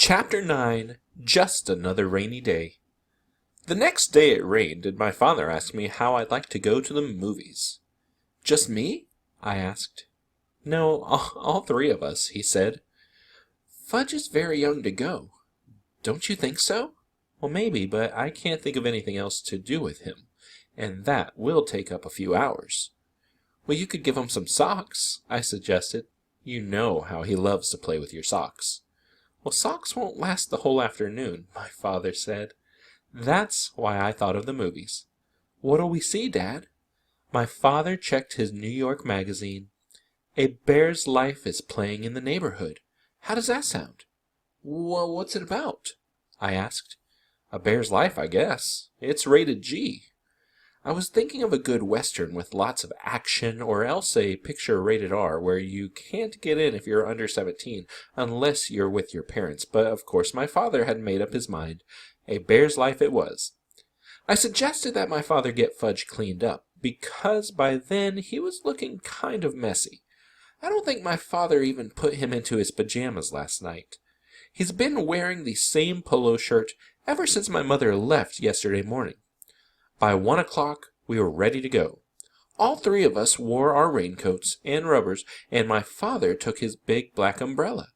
Chapter 9 Just Another Rainy Day. The next day it rained, and my father asked me how I'd like to go to the movies. Just me? I asked. No, all three of us, he said. Fudge is very young to go. Don't you think so? Well, maybe, but I can't think of anything else to do with him, and that will take up a few hours. Well, you could give him some socks, I suggested. You know how he loves to play with your socks. Well, socks won't last the whole afternoon, my father said. That's why I thought of the movies. What'll we see, Dad? My father checked his New York magazine. A Bear's Life is playing in the neighborhood. How does that sound? Well, what's it about? I asked. A Bear's Life, I guess. It's rated G. I was thinking of a good Western with lots of action, or else a picture rated R where you can't get in if you're under 17 unless you're with your parents, but of course my father had made up his mind. A Bear's Life it was. I suggested that my father get Fudge cleaned up, because by then he was looking kind of messy. I don't think my father even put him into his pajamas last night. He's been wearing the same polo shirt ever since my mother left yesterday morning. By 1 o'clock, we were ready to go. All three of us wore our raincoats and rubbers, and my father took his big black umbrella.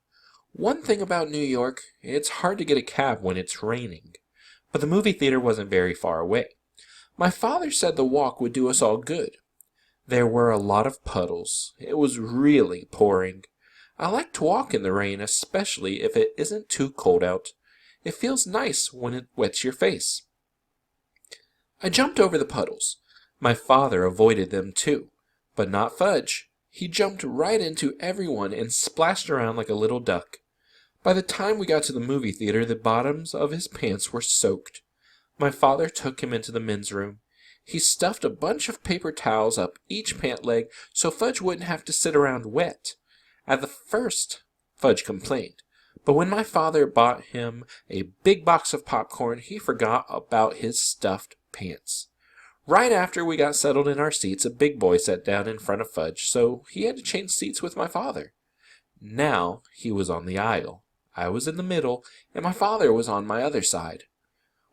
One thing about New York, it's hard to get a cab when it's raining. But the movie theater wasn't very far away. My father said the walk would do us all good. There were a lot of puddles. It was really pouring. I like to walk in the rain, especially if it isn't too cold out. It feels nice when it wets your face. I jumped over the puddles. My father avoided them too, but not Fudge. He jumped right into everyone and splashed around like a little duck. By the time we got to the movie theater, the bottoms of his pants were soaked. My father took him into the men's room. He stuffed a bunch of paper towels up each pant leg so Fudge wouldn't have to sit around wet. At the first, Fudge complained, but when my father bought him a big box of popcorn, he forgot about his stuffed pants. Right after we got settled in our seats, a big boy sat down in front of Fudge, so he had to change seats with my father. Now he was on the aisle. I was in the middle, and my father was on my other side.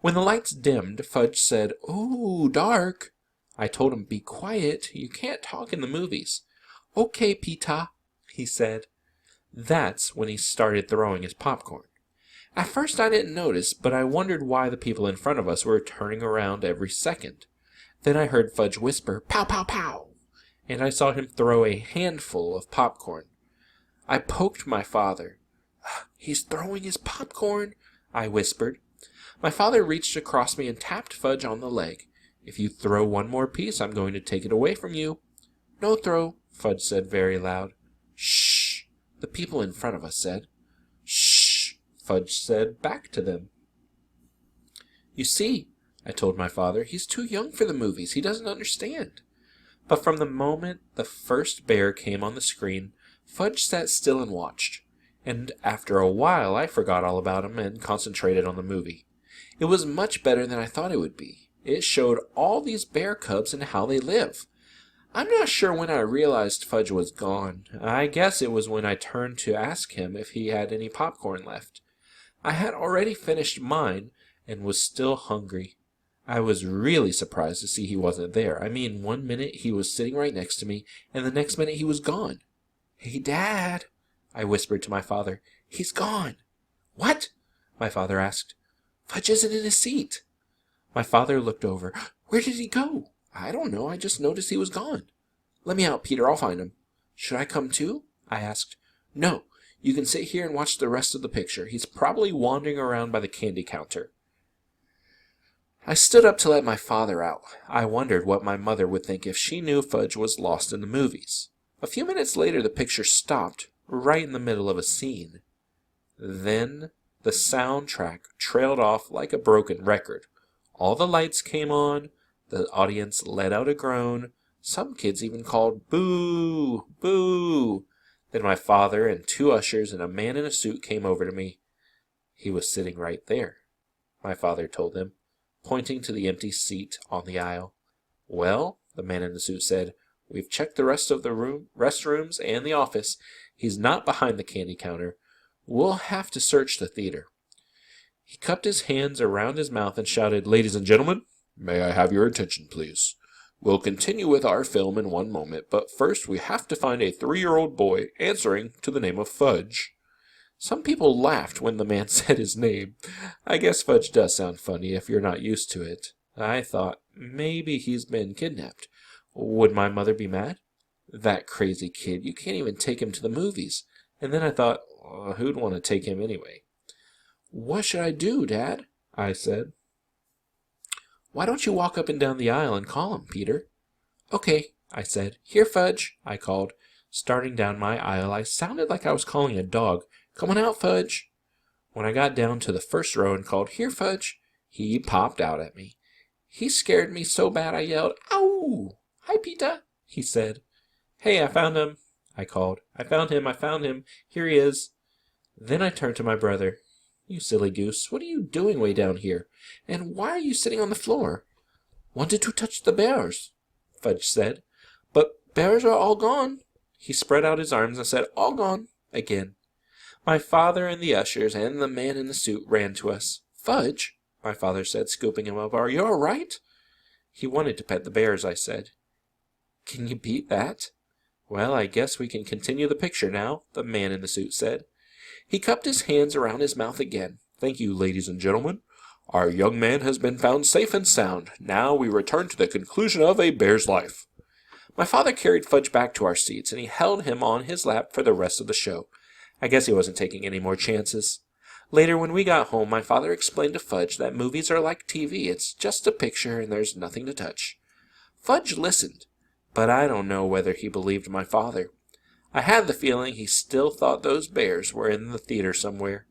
When the lights dimmed, Fudge said, "Ooh, dark." I told him, "Be quiet. You can't talk in the movies." "Okay, Pita," he said. That's when he started throwing his popcorn. At first I didn't notice, but I wondered why the people in front of us were turning around every second. Then I heard Fudge whisper, "Pow, pow, pow," and I saw him throw a handful of popcorn. I poked my father. "He's throwing his popcorn," I whispered. My father reached across me and tapped Fudge on the leg. "If you throw one more piece, I'm going to take it away from you." "No throw," Fudge said very loud. "Shh," the people in front of us said. "Shh," Fudge said back to them. "You see," I told my father, "he's too young for the movies. He doesn't understand." But from the moment the first bear came on the screen, Fudge sat still and watched. And after a while I forgot all about him and concentrated on the movie. It was much better than I thought it would be. It showed all these bear cubs and how they live. I'm not sure when I realized Fudge was gone. I guess it was when I turned to ask him if he had any popcorn left. I had already finished mine and was still hungry. I was really surprised to see he wasn't there. I mean, 1 minute he was sitting right next to me, and the next minute he was gone. "Hey, Dad," I whispered to my father. "He's gone." "What?" my father asked. "Fudge isn't in his seat." My father looked over. "Where did he go?" "I don't know. I just noticed he was gone." "Let me out, Peter. I'll find him." "Should I come too?" I asked. "No. You can sit here and watch the rest of the picture. He's probably wandering around by the candy counter." I stood up to let my father out. I wondered what my mother would think if she knew Fudge was lost in the movies. A few minutes later the picture stopped, right in the middle of a scene. Then the soundtrack trailed off like a broken record. All the lights came on, the audience let out a groan, some kids even called, "Boo! Boo!" Then my father and 2 ushers and a man in a suit came over to me. "He was sitting right there," my father told them, pointing to the empty seat on the aisle. "Well," the man in the suit said, "we've checked the rest of the restrooms and the office. He's not behind the candy counter. We'll have to search the theater." He cupped his hands around his mouth and shouted, "Ladies and gentlemen, may I have your attention, please? We'll continue with our film in one moment, but first we have to find a 3-year-old boy answering to the name of Fudge." Some people laughed when the man said his name. I guess Fudge does sound funny if you're not used to it. I thought, maybe he's been kidnapped. Would my mother be mad? That crazy kid, you can't even take him to the movies. And then I thought, who'd want to take him anyway? "What should I do, Dad?" I said. "Why don't you walk up and down the aisle and call him, Peter?" "Okay," I said. "Here, Fudge," I called. Starting down my aisle, I sounded like I was calling a dog. "Come on out, Fudge." When I got down to the first row and called, "Here, Fudge," he popped out at me. He scared me so bad I yelled, "Ow! Hi, Peter," he said. "Hey, I found him," I called. I found him. Here he is." Then I turned to my brother. "You silly goose, what are you doing way down here? And why are you sitting on the floor?" "Wanted to touch the bears," Fudge said. "But bears are all gone." He spread out his arms and said, "All gone," again. My father and the ushers and the man in the suit ran to us. "Fudge," my father said, scooping him up, "are you all right?" "He wanted to pet the bears," I said. "Can you beat that?" "Well, I guess we can continue the picture now," the man in the suit said. He cupped his hands around his mouth again. "Thank you, ladies and gentlemen. Our young man has been found safe and sound. Now we return to the conclusion of A Bear's Life." My father carried Fudge back to our seats, and he held him on his lap for the rest of the show. I guess he wasn't taking any more chances. Later, when we got home, my father explained to Fudge that movies are like TV. It's just a picture, and there's nothing to touch. Fudge listened, but I don't know whether he believed my father. I had the feeling he still thought those bears were in the theater somewhere.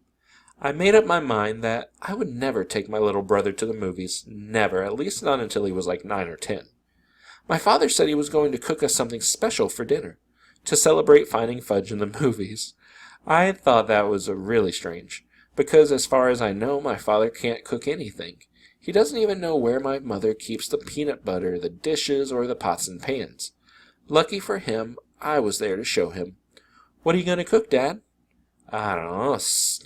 I made up my mind that I would never take my little brother to the movies. Never, at least not until he was like 9 or 10. My father said he was going to cook us something special for dinner, to celebrate finding Fudge in the movies. I thought that was really strange, because as far as I know, my father can't cook anything. He doesn't even know where my mother keeps the peanut butter, the dishes, or the pots and pans. Lucky for him, I was there to show him. "What are you going to cook, Dad?" "I don't know,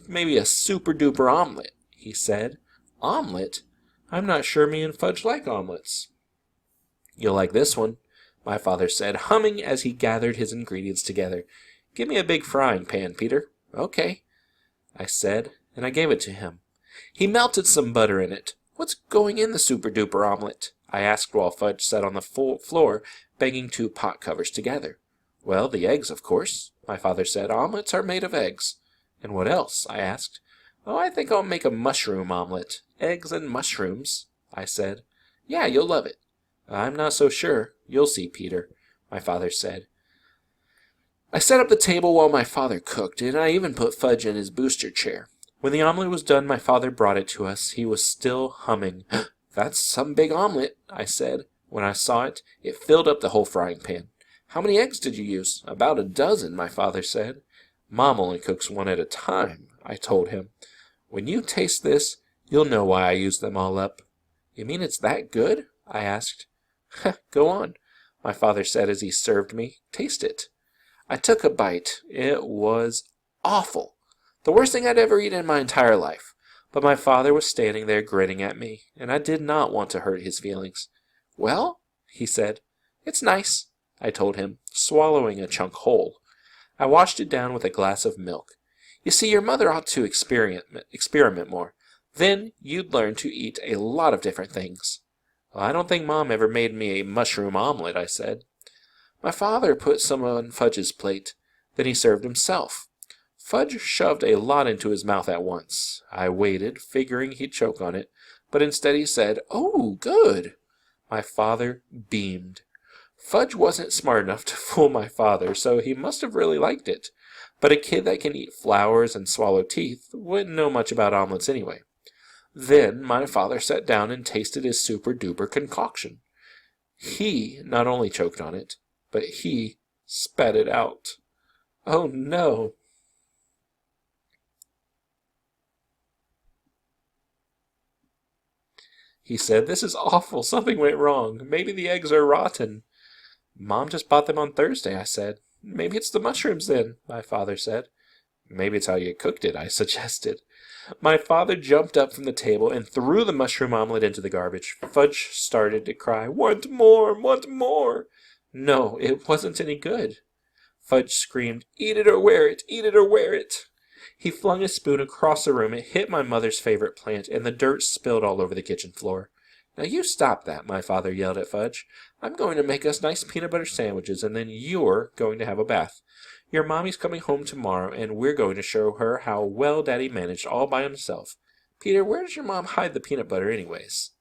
maybe a super-duper omelet," he said. "Omelet? I'm not sure me and Fudge like omelets." "You'll like this one," my father said, humming as he gathered his ingredients together. "Give me a big frying pan, Peter." "Okay," I said, and I gave it to him. He melted some butter in it. "What's going in the super-duper omelet?" I asked while Fudge sat on the floor, banging 2 pot covers together. "Well, the eggs, of course," my father said. "Omelets are made of eggs." "And what else?" I asked. "Oh, I think I'll make a mushroom omelet. Eggs and mushrooms," I said. "Yeah, you'll love it." "I'm not so sure. You'll see, Peter," my father said. I set up the table while my father cooked, and I even put Fudge in his booster chair. When the omelet was done, my father brought it to us. He was still humming. "That's some big omelet," I said. When I saw it, it filled up the whole frying pan. "How many eggs did you use?" "About a dozen," my father said. "Mom only cooks 1 at a time," I told him. "When you taste this, you'll know why I used them all up." "You mean it's that good?" I asked. "Go on," my father said as he served me. "Taste it." I took a bite. It was awful. The worst thing I'd ever eaten in my entire life. But my father was standing there grinning at me, and I did not want to hurt his feelings. "Well," he said. "It's nice," I told him, swallowing a chunk whole. I washed it down with a glass of milk. "You see, your mother ought to experiment more. Then you'd learn to eat a lot of different things." "Well, I don't think Mom ever made me a mushroom omelet," I said. My father put some on Fudge's plate. Then he served himself. Fudge shoved a lot into his mouth at once. I waited, figuring he'd choke on it, but instead he said, "Oh, good." My father beamed. Fudge wasn't smart enough to fool my father, so he must have really liked it. But a kid that can eat flowers and swallow teeth wouldn't know much about omelets anyway. Then my father sat down and tasted his super-duper concoction. He not only choked on it, but he spat it out. Oh no! He said, "This is awful. Something went wrong. Maybe the eggs are rotten." "Mom just bought them on Thursday," I said. "Maybe it's the mushrooms then," my father said. Maybe it's how you cooked it, I suggested. My father jumped up from the table and threw the mushroom omelet into the garbage. Fudge started to cry, "Want more, want more!" No, it wasn't any good. Fudge screamed, "Eat it or wear it! Eat it or wear it!" He flung his spoon across the room. It hit my mother's favorite plant, and the dirt spilled all over the kitchen floor. "Now you stop that," my father yelled at Fudge. "I'm going to make us nice peanut butter sandwiches, and then you're going to have a bath. Your mommy's coming home tomorrow, and we're going to show her how well Daddy managed all by himself. Peter, where does your mom hide the peanut butter anyways?"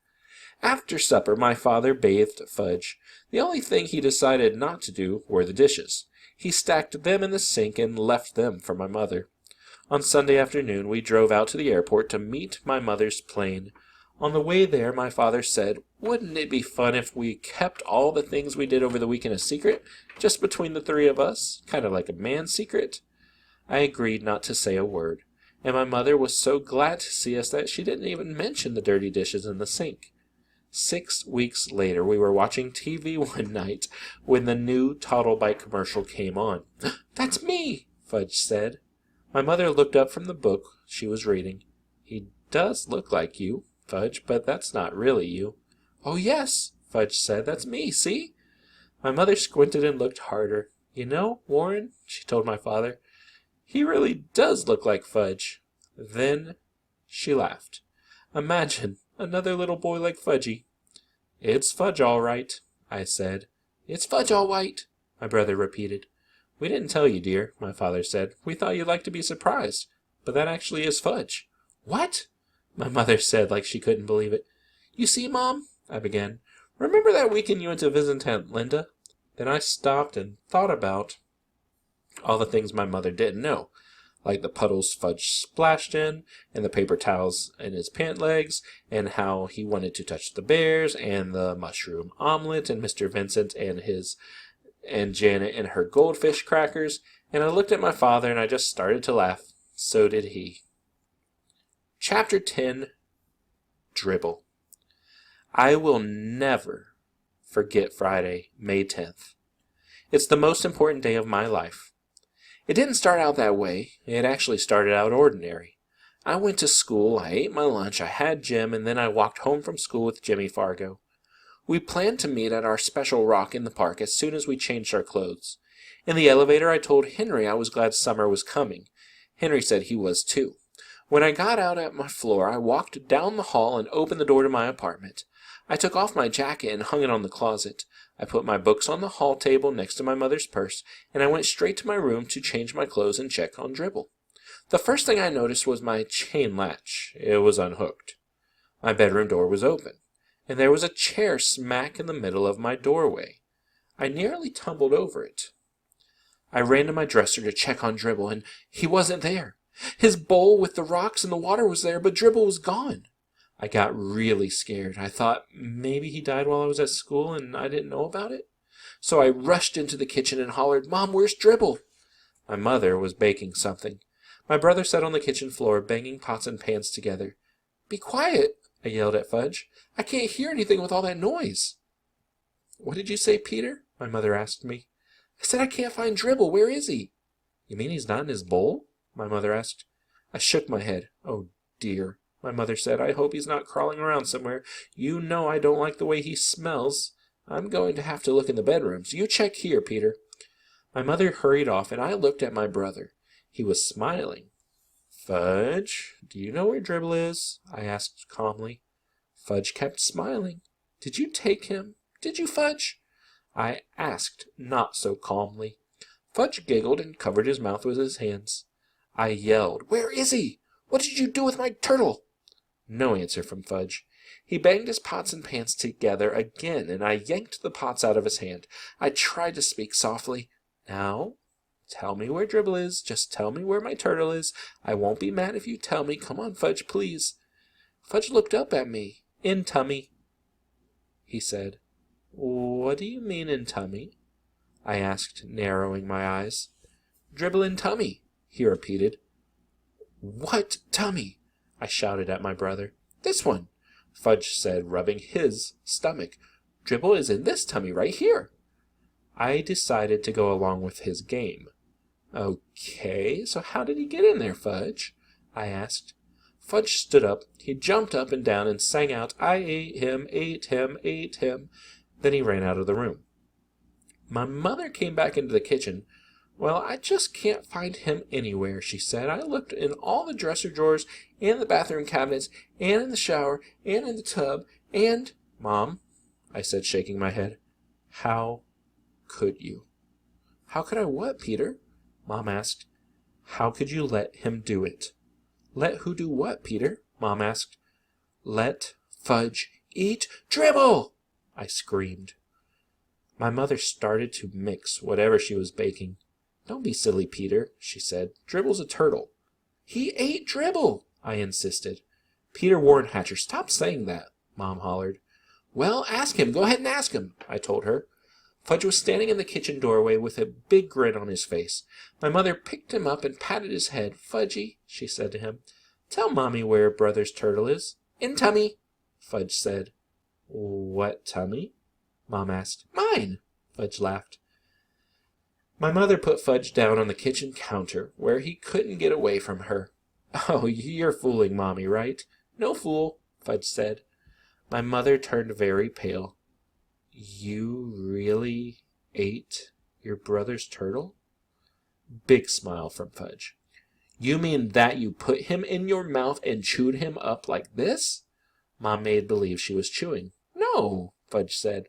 After supper, my father bathed Fudge. The only thing he decided not to do were the dishes. He stacked them in the sink and left them for my mother. On Sunday afternoon, we drove out to the airport to meet my mother's plane. On the way there, my father said, "Wouldn't it be fun if we kept all the things we did over the weekend a secret, just between the three of us, kind of like a man's secret?" I agreed not to say a word, and my mother was so glad to see us that she didn't even mention the dirty dishes in the sink. 6 weeks later, we were watching TV one night when the new Toddle Bite commercial came on. "That's me," Fudge said. My mother looked up from the book she was reading. "He does look like you, Fudge, but that's not really you." "Oh, yes," Fudge said, "that's me, see?" My mother squinted and looked harder. "You know, Warren," she told my father, "he really does look like Fudge." Then she laughed. "Imagine another little boy like Fudgy." "It's Fudge all right," I said. "It's Fudge all right," my brother repeated. "We didn't tell you, dear," my father said. "We thought you'd like to be surprised, but that actually is Fudge." "What?" my mother said like she couldn't believe it. "You see, Mom," I began, "remember that weekend you went to visit Aunt Linda?" Then I stopped and thought about all the things my mother didn't know, like the puddles Fudge splashed in, and the paper towels in his pant legs, and how he wanted to touch the bears, and the mushroom omelet, and Mr. Vincent and Janet and her goldfish crackers, and I looked at my father and I just started to laugh. So did he. Chapter 10, Dribble. I will never forget Friday, May 10th. It's the most important day of my life. It didn't start out that way. It actually started out ordinary. I went to school, I ate my lunch, I had gym, and then I walked home from school with Jimmy Fargo. We planned to meet at our special rock in the park as soon as we changed our clothes. In the elevator, I told Henry I was glad summer was coming. Henry said he was too. When I got out at my floor, I walked down the hall and opened the door to my apartment. I took off my jacket and hung it on the closet. I put my books on the hall table next to my mother's purse, and I went straight to my room to change my clothes and check on Dribble. The first thing I noticed was my chain latch. It was unhooked. My bedroom door was open, and there was a chair smack in the middle of my doorway. I nearly tumbled over it. I ran to my dresser to check on Dribble, and he wasn't there. His bowl with the rocks and the water was there, but Dribble was gone. I got really scared. I thought maybe he died while I was at school and I didn't know about it. So I rushed into the kitchen and hollered, "Mom, where's Dribble?" My mother was baking something. My brother sat on the kitchen floor, banging pots and pans together. "Be quiet," I yelled at Fudge. "I can't hear anything with all that noise." "What did you say, Peter?" my mother asked me. "I said I can't find Dribble. Where is he?" "You mean he's not in his bowl?" my mother asked. I shook my head. "Oh, dear," my mother said. "I hope he's not crawling around somewhere. You know I don't like the way he smells. I'm going to have to look in the bedrooms. You check here, Peter." My mother hurried off, and I looked at my brother. He was smiling. "Fudge, do you know where Dribble is?" I asked calmly. Fudge kept smiling. "Did you take him? Did you, Fudge?" I asked, not so calmly. Fudge giggled and covered his mouth with his hands. I yelled, "Where is he? What did you do with my turtle?" No answer from Fudge. He banged his pots and pans together again, and I yanked the pots out of his hand. I tried to speak softly. "Now, tell me where Dribble is. Just tell me where my turtle is. I won't be mad if you tell me. Come on, Fudge, please." Fudge looked up at me. "In tummy," he said. "What do you mean in tummy?" I asked, narrowing my eyes. "Dribble in tummy," he repeated. "What tummy?" I shouted at my brother. "This one," Fudge said, rubbing his stomach. "Dribble is in this tummy right here." I decided to go along with his game. Okay, so how did he get in there, Fudge? I asked. Fudge stood up. He jumped up and down and sang out, I ate him, ate him, ate him. Then he ran out of the room. My mother came back into the kitchen. Well, I just can't find him anywhere, she said. I looked in all the dresser drawers and the bathroom cabinets and in the shower and in the tub and... Mom, I said, shaking my head. How could you? How could I what, Peter? Mom asked. How could you let him do it? Let who do what, Peter? Mom asked. Let Fudge eat Dribble! I screamed. My mother started to mix whatever she was baking. Don't be silly, Peter, she said. Dribble's a turtle. He ate Dribble, I insisted. Peter Warrenhatcher, stop saying that, Mom hollered. Well, ask him. Go ahead and ask him, I told her. Fudge was standing in the kitchen doorway with a big grin on his face. My mother picked him up and patted his head. Fudgy, she said to him, tell Mommy where Brother's turtle is. In tummy, Fudge said. What tummy? Mom asked. Mine, Fudge laughed. My mother put Fudge down on the kitchen counter, where he couldn't get away from her. Oh, you're fooling Mommy, right? No fool, Fudge said. My mother turned very pale. You really ate your brother's turtle? Big smile from Fudge. You mean that you put him in your mouth and chewed him up like this? Mom made believe she was chewing. No, Fudge said.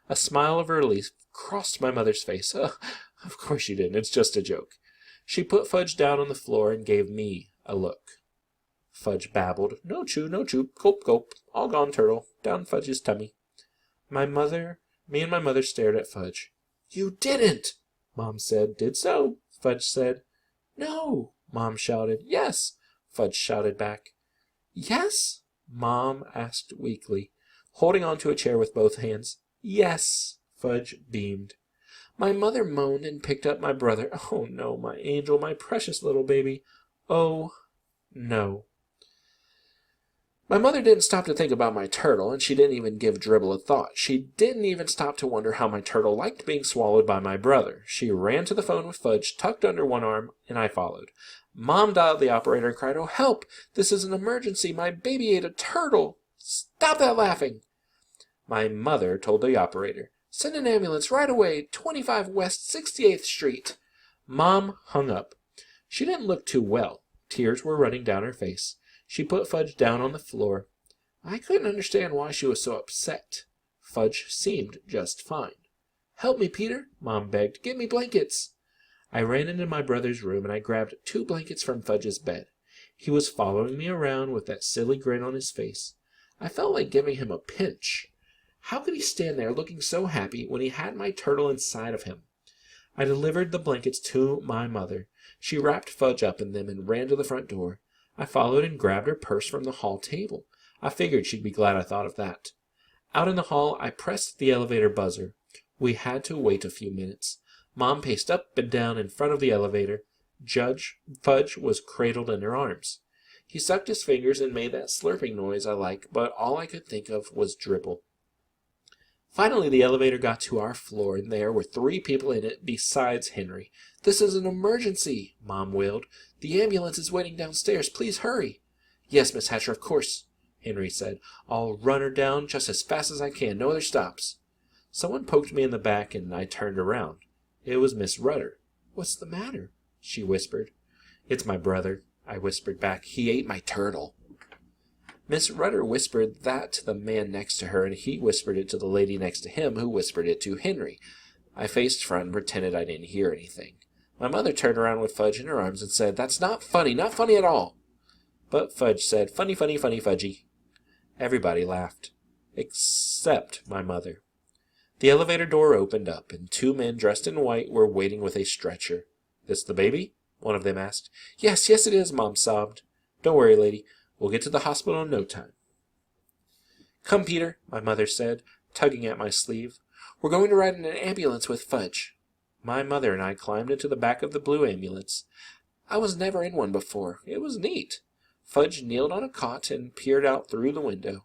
A smile of relief crossed my mother's face. Of course you didn't. It's just a joke. She put Fudge down on the floor and gave me a look. Fudge babbled. No chew, no chew. Gulp, gulp. All gone, turtle. Down Fudge's tummy. Me and my mother stared at Fudge. You didn't, Mom said. Did so, Fudge said. No, Mom shouted. Yes, Fudge shouted back. Yes? Mom asked weakly, holding onto a chair with both hands. Yes, Fudge beamed. My mother moaned and picked up my brother. Oh, no, my angel, my precious little baby. Oh, no. My mother didn't stop to think about my turtle, and she didn't even give Dribble a thought. She didn't even stop to wonder how my turtle liked being swallowed by my brother. She ran to the phone with Fudge tucked under one arm, and I followed. Mom dialed the operator and cried, Oh, help! This is an emergency! My baby ate a turtle! Stop that laughing! My mother told the operator, Send an ambulance right away, 25 West 68th Street. Mom hung up. She didn't look too well. Tears were running down her face. She put Fudge down on the floor. I couldn't understand why she was so upset. Fudge seemed just fine. Help me, Peter, Mom begged. Get me blankets. I ran into my brother's room and I grabbed 2 blankets from Fudge's bed. He was following me around with that silly grin on his face. I felt like giving him a pinch. How could he stand there looking so happy when he had my turtle inside of him? I delivered the blankets to my mother. She wrapped Fudge up in them and ran to the front door. I followed and grabbed her purse from the hall table. I figured she'd be glad I thought of that. Out in the hall, I pressed the elevator buzzer. We had to wait a few minutes. Mom paced up and down in front of the elevator. Fudge was cradled in her arms. He sucked his fingers and made that slurping noise I like, but all I could think of was Dribble. Finally, the elevator got to our floor, and there were 3 people in it besides Henry. This is an emergency, Mom wailed. The ambulance is waiting downstairs. Please hurry. Yes, Miss Hatcher, of course, Henry said. I'll run her down just as fast as I can. No other stops. Someone poked me in the back, and I turned around. It was Miss Rudder. What's the matter? She whispered. It's my brother, I whispered back. He ate my turtle. Miss Rudder whispered that to the man next to her, and he whispered it to the lady next to him, who whispered it to Henry. I faced front and pretended I didn't hear anything. My mother turned around with Fudge in her arms and said, That's not funny at all. But Fudge said, Funny, funny, funny, Fudgy. Everybody laughed, except my mother. The elevator door opened up, and 2 men dressed in white were waiting with a stretcher. This the baby? One of them asked. Yes, it is, Mom sobbed. Don't worry, lady. We'll get to the hospital in no time. Come, Peter, my mother said, tugging at my sleeve. We're going to ride in an ambulance with Fudge. My mother and I climbed into the back of the blue ambulance. I was never in one before. It was neat. Fudge kneeled on a cot and peered out through the window.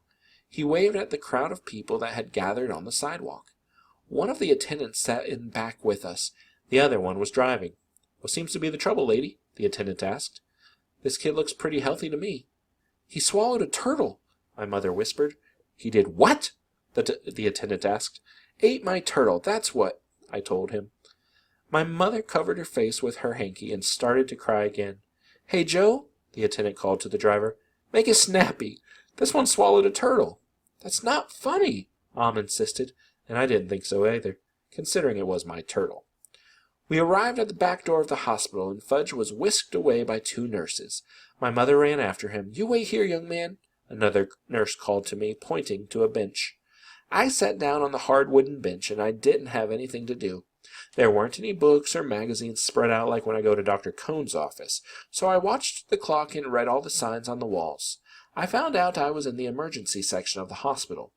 He waved at the crowd of people that had gathered on the sidewalk. One of the attendants sat in back with us. The other one was driving. "What seems to be the trouble, lady?" the attendant asked. "This kid looks pretty healthy to me." "He swallowed a turtle," my mother whispered. "He did what?" the attendant asked. "Ate my turtle, that's what," I told him. My mother covered her face with her hanky and started to cry again. "Hey, Joe," the attendant called to the driver, "make it snappy. This one swallowed a turtle." "That's not funny," Mom insisted, and I didn't think so either, considering it was my turtle. We arrived at the back door of the hospital, and Fudge was whisked away by 2 nurses. My mother ran after him. "You wait here, young man," another nurse called to me, pointing to a bench. I sat down on the hard wooden bench, and I didn't have anything to do. There weren't any books or magazines spread out like when I go to Dr. Cohn's office, so I watched the clock and read all the signs on the walls. I found out I was in the emergency section of the hospital.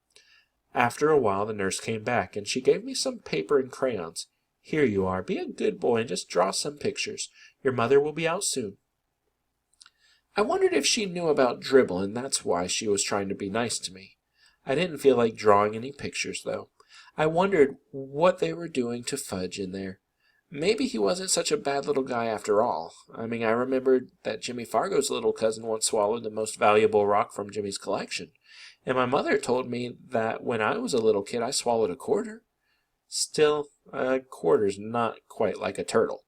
After a while, the nurse came back, and she gave me some paper and crayons. "Here you are. Be a good boy and just draw some pictures. Your mother will be out soon." I wondered if she knew about dribble, and that's why she was trying to be nice to me. I didn't feel like drawing any pictures, though. I wondered what they were doing to Fudge in there. Maybe he wasn't such a bad little guy after all. I remembered that Jimmy Fargo's little cousin once swallowed the most valuable rock from Jimmy's collection, and my mother told me that when I was a little kid I swallowed a quarter. Still, a quarter's not quite like a turtle.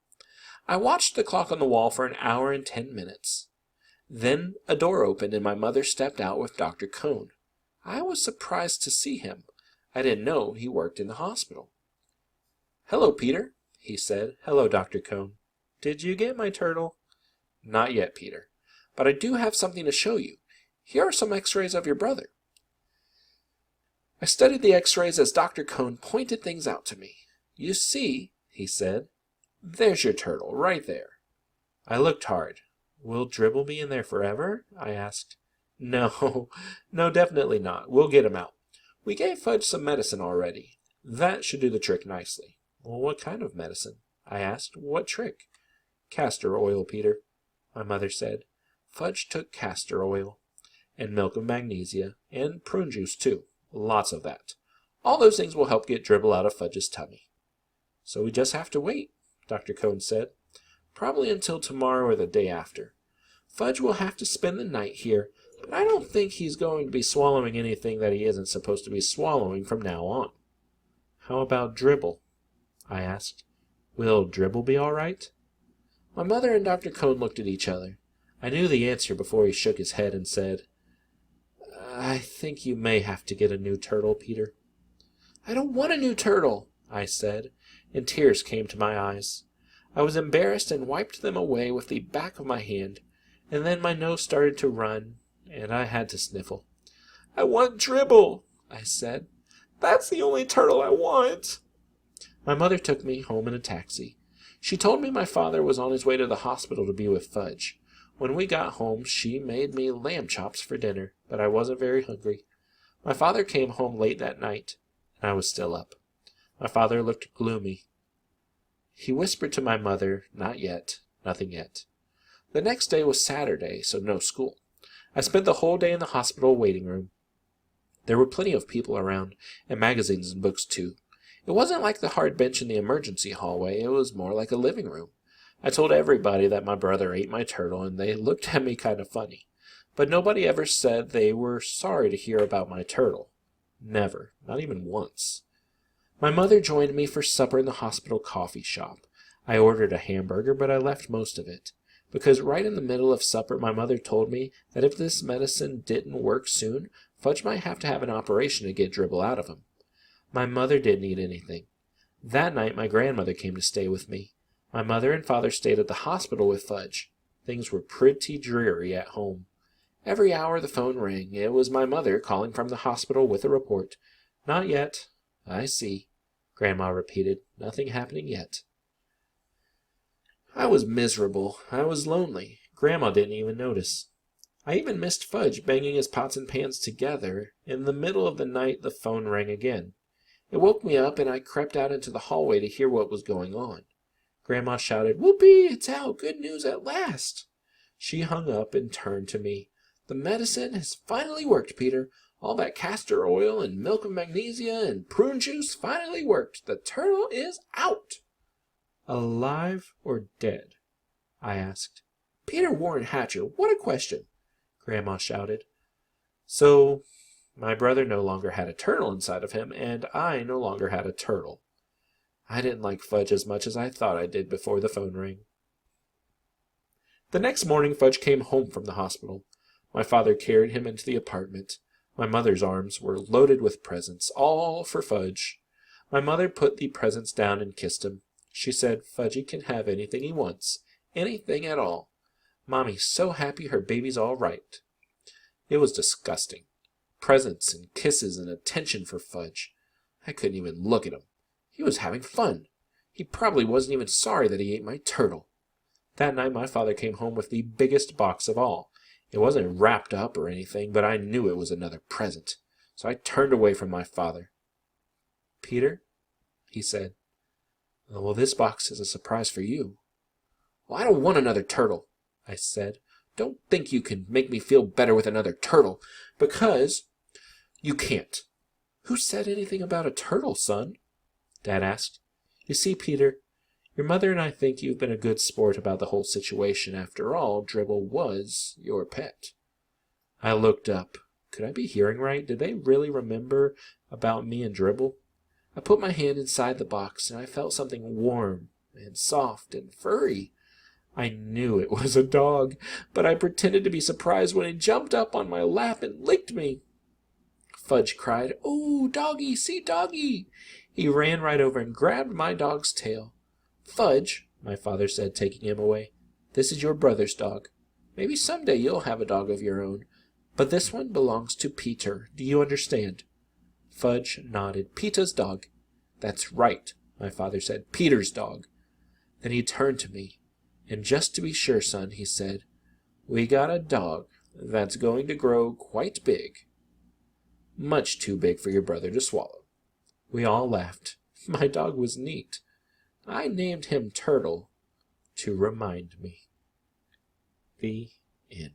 I watched the clock on the wall for an hour and 10 minutes. Then a door opened and my mother stepped out with Dr. Cohn. I was surprised to see him. I didn't know he worked in the hospital. "Hello, Peter," he said. "Hello, Dr. Cohn. Did you get my turtle?" "Not yet, Peter. But I do have something to show you. Here are some x-rays of your brother." I studied the x-rays as Dr. Cohn pointed things out to me. "You see," he said, "there's your turtle, right there." I looked hard. "Will Dribble be in there forever?" I asked. No, definitely not. We'll get him out. We gave Fudge some medicine already. That should do the trick nicely." "Well, what kind of medicine?" I asked. "What trick?" "Castor oil, Peter," my mother said. Fudge took castor oil, and milk of magnesia, and prune juice, too. Lots of that. All those things will help get Dribble out of Fudge's tummy. "So we just have to wait," Dr. Cohn said. "Probably until tomorrow or the day after. Fudge will have to spend the night here, but I don't think he's going to be swallowing anything that he isn't supposed to be swallowing from now on." "How about Dribble?" I asked. "Will Dribble be all right?" My mother and Dr. Cohn looked at each other. I knew the answer before he shook his head and said, "I think you may have to get a new turtle, Peter." "I don't want a new turtle," I said, and tears came to my eyes. I was embarrassed and wiped them away with the back of my hand, and then my nose started to run, and I had to sniffle. "I want Dribble," I said. "That's the only turtle I want." My mother took me home in a taxi. She told me my father was on his way to the hospital to be with Fudge. When we got home, she made me lamb chops for dinner, but I wasn't very hungry. My father came home late that night, and I was still up. My father looked gloomy. He whispered to my mother, "Not yet, nothing yet." The next day was Saturday, so no school. I spent the whole day in the hospital waiting room. There were plenty of people around, and magazines and books too. It wasn't like the hard bench in the emergency hallway, it was more like a living room. I told everybody that my brother ate my turtle, and they looked at me kind of funny. But nobody ever said they were sorry to hear about my turtle. Never, not even once. My mother joined me for supper in the hospital coffee shop. I ordered a hamburger, but I left most of it, because right in the middle of supper my mother told me that if this medicine didn't work soon, Fudge might have to have an operation to get Dribble out of him. My mother didn't eat anything. That night my grandmother came to stay with me. My mother and father stayed at the hospital with Fudge. Things were pretty dreary at home. Every hour the phone rang. It was my mother calling from the hospital with a report. "Not yet." "I see," Grandma repeated. "Nothing happening yet." I was miserable. I was lonely. Grandma didn't even notice. I even missed Fudge banging his pots and pans together. In the middle of the night the phone rang again. It woke me up, and I crept out into the hallway to hear what was going on. Grandma shouted, "Whoopee, it's out! Good news at last!" She hung up and turned to me. "The medicine has finally worked, Peter. All that castor oil and milk of magnesia and prune juice finally worked. The turtle is out." Alive or dead? I asked. Peter Warren Hatcher, what a question! Grandma shouted. So, my brother no longer had a turtle inside of him, and I no longer had a turtle. I didn't like Fudge as much as I thought I did before the phone rang. The next morning Fudge came home from the hospital. My father carried him into the apartment. My mother's arms were loaded with presents, all for Fudge. My mother put the presents down and kissed him. She said Fudgy can have anything he wants, anything at all. Mommy's so happy her baby's all right. It was disgusting. Presents and kisses and attention for Fudge. I couldn't even look at him. He was having fun. He probably wasn't even sorry that he ate my turtle. That night my father came home with the biggest box of all. It wasn't wrapped up or anything, but I knew it was another present. So I turned away from my father. Peter, he said, well, this box is a surprise for you. Well, I don't want another turtle, I said. Don't think you can make me feel better with another turtle, because you can't. Who said anything about a turtle, son? Dad asked. You see, Peter, your mother and I think you've been a good sport about the whole situation. After all, Dribble was your pet. I looked up. Could I be hearing right? Did they really remember about me and Dribble? I put my hand inside the box, and I felt something warm and soft and furry. I knew it was a dog, but I pretended to be surprised when he jumped up on my lap and licked me. Fudge cried, "Oh, doggy, see doggy!" He ran right over and grabbed my dog's tail. Fudge, my father said, taking him away, this is your brother's dog. Maybe someday you'll have a dog of your own, but this one belongs to Peter. Do you understand? Fudge nodded. Peter's dog. That's right, my father said. Peter's dog. Then he turned to me, and just to be sure, son, he said, we got a dog that's going to grow quite big. Much too big for your brother to swallow. We all laughed. My dog was neat. I named him Turtle to remind me. The end.